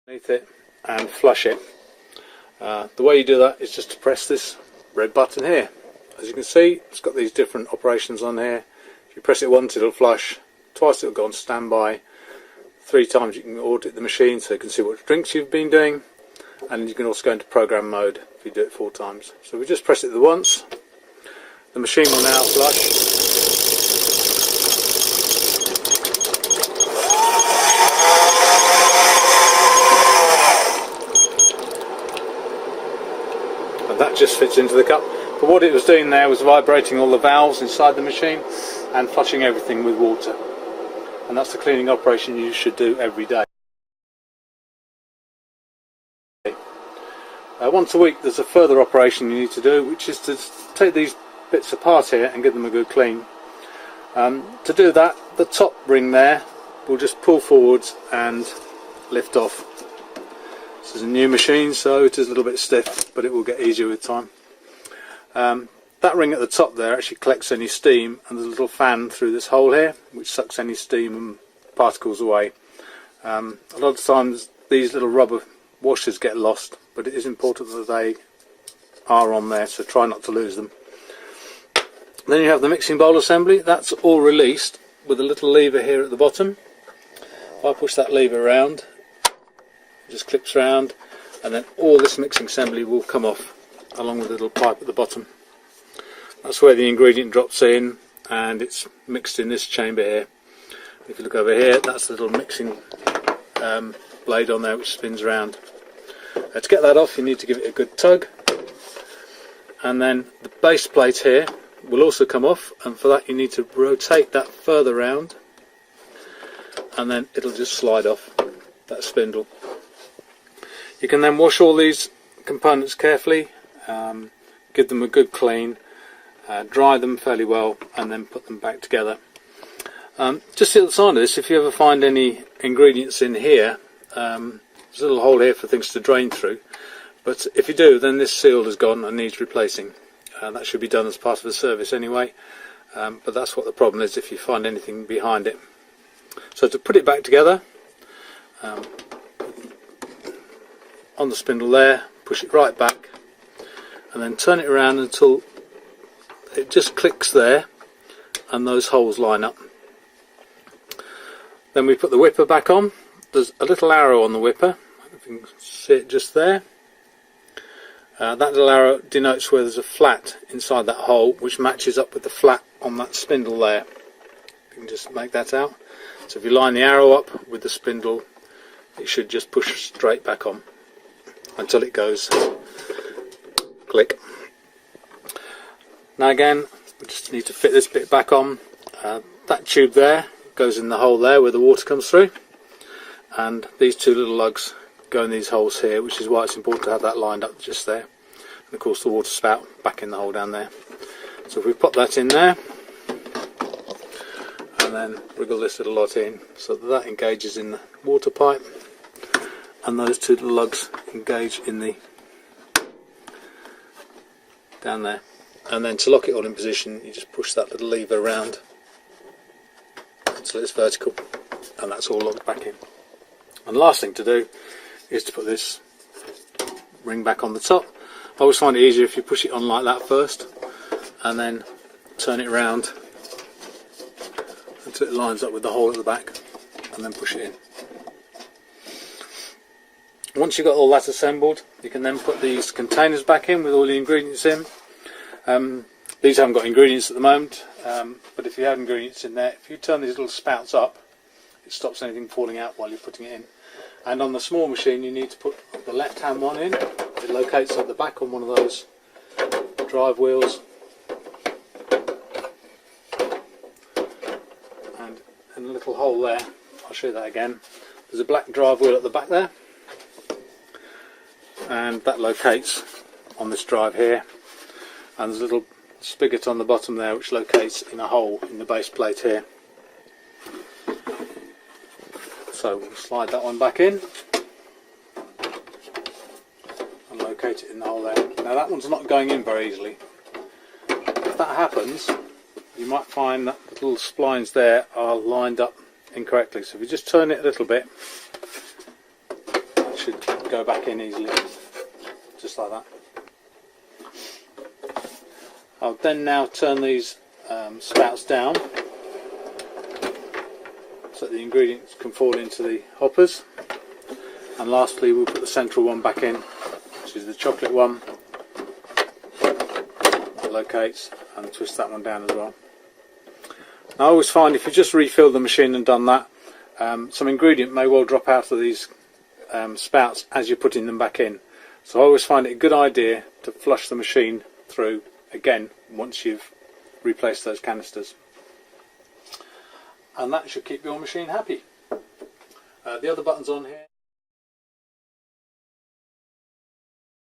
underneath it and flush it. The way you do that is just to press this red button here. As you can see, it's got these different operations on here. If you press it once, it'll flush, twice it'll go on standby, 3 times you can audit the machine so you can see what drinks you've been doing, and you can also go into program mode if you do it 4 times. So we just press it the once, the machine will now flush. And that just fits into the cup. But what it was doing there was vibrating all the valves inside the machine and flushing everything with water. And that's the cleaning operation you should do every day. Once a week there's a further operation you need to do, which is to take these bits apart here and give them a good clean. To do that, the top ring there will just pull forwards and lift off. This is a new machine, so it is a little bit stiff, but it will get easier with time. That ring at the top there actually collects any steam, and there's a little fan through this hole here which sucks any steam and particles away. A lot of times these little rubber washers get lost, but it is important that they are on there, so try not to lose them. Then you have the mixing bowl assembly. That's all released with a little lever here at the bottom. If I push that lever around, it just clips around, and then all this mixing assembly will come off along with the little pipe at the bottom. That's where the ingredient drops in and it's mixed in this chamber here. If you look over here, that's the little mixing blade on there which spins around. To get that off, you need to give it a good tug, and then the base plate here will also come off, and for that you need to rotate that further round, and then it'll just slide off that spindle. You can then wash all these components carefully, give them a good clean, dry them fairly well, and then put them back together. Just the other side of this, if you ever find any ingredients in here, there's a little hole here for things to drain through, but if you do, then this seal is gone and needs replacing. That should be done as part of the service anyway, but that's what the problem is if you find anything behind it. So to put it back together, on the spindle there, push it right back, and then turn it around until it just clicks there and those holes line up. Then we put the whipper back on. There's a little arrow on the whipper, if you can see it just there. That little arrow denotes where there's a flat inside that hole which matches up with the flat on that spindle there. You can just make that out. So if you line the arrow up with the spindle, it should just push straight back on until it goes click. Now again, we just need to fit this bit back on. That tube there goes in the hole there where the water comes through, and these 2 little lugs go in these holes here, which is why it's important to have that lined up just there. And of course the water spout back in the hole down there. So if we pop that in there and then wriggle this little lot in so that engages in the water pipe, and those 2 little lugs engage in the down there, and then to lock it all in position you just push that little lever around until it's vertical, and that's all locked back in. And the last thing to do is to put this ring back on the top. I always find it easier if you push it on like that first and then turn it around until it lines up with the hole at the back, and then push it in. Once you've got all that assembled, you can then put these containers back in with all the ingredients in. These haven't got ingredients at the moment, but if you have ingredients in there, if you turn these little spouts up, it stops anything falling out while you're putting it in. And on the small machine you need to put the left hand one in. It locates at the back on one of those drive wheels, and in a little hole there, I'll show you that again, there's a black drive wheel at the back there, and that locates on this drive here, and there's a little spigot on the bottom there which locates in a hole in the base plate here. So we'll slide that one back in and locate it in the hole there. Now that one's not going in very easily. If that happens, you might find that the little splines there are lined up incorrectly. So if you just turn it a little bit, it should go back in easily, just like that. I'll then now turn these spouts down so that the ingredients can fall into the hoppers, and lastly we'll put the central one back in, which is the chocolate one. It locates, and twist that one down as well. Now, I always find if you just refill the machine and done that, some ingredient may well drop out of these spouts as you're putting them back in. So I always find it a good idea to flush the machine through again once you've replaced those canisters. And that should keep your machine happy. The other buttons on here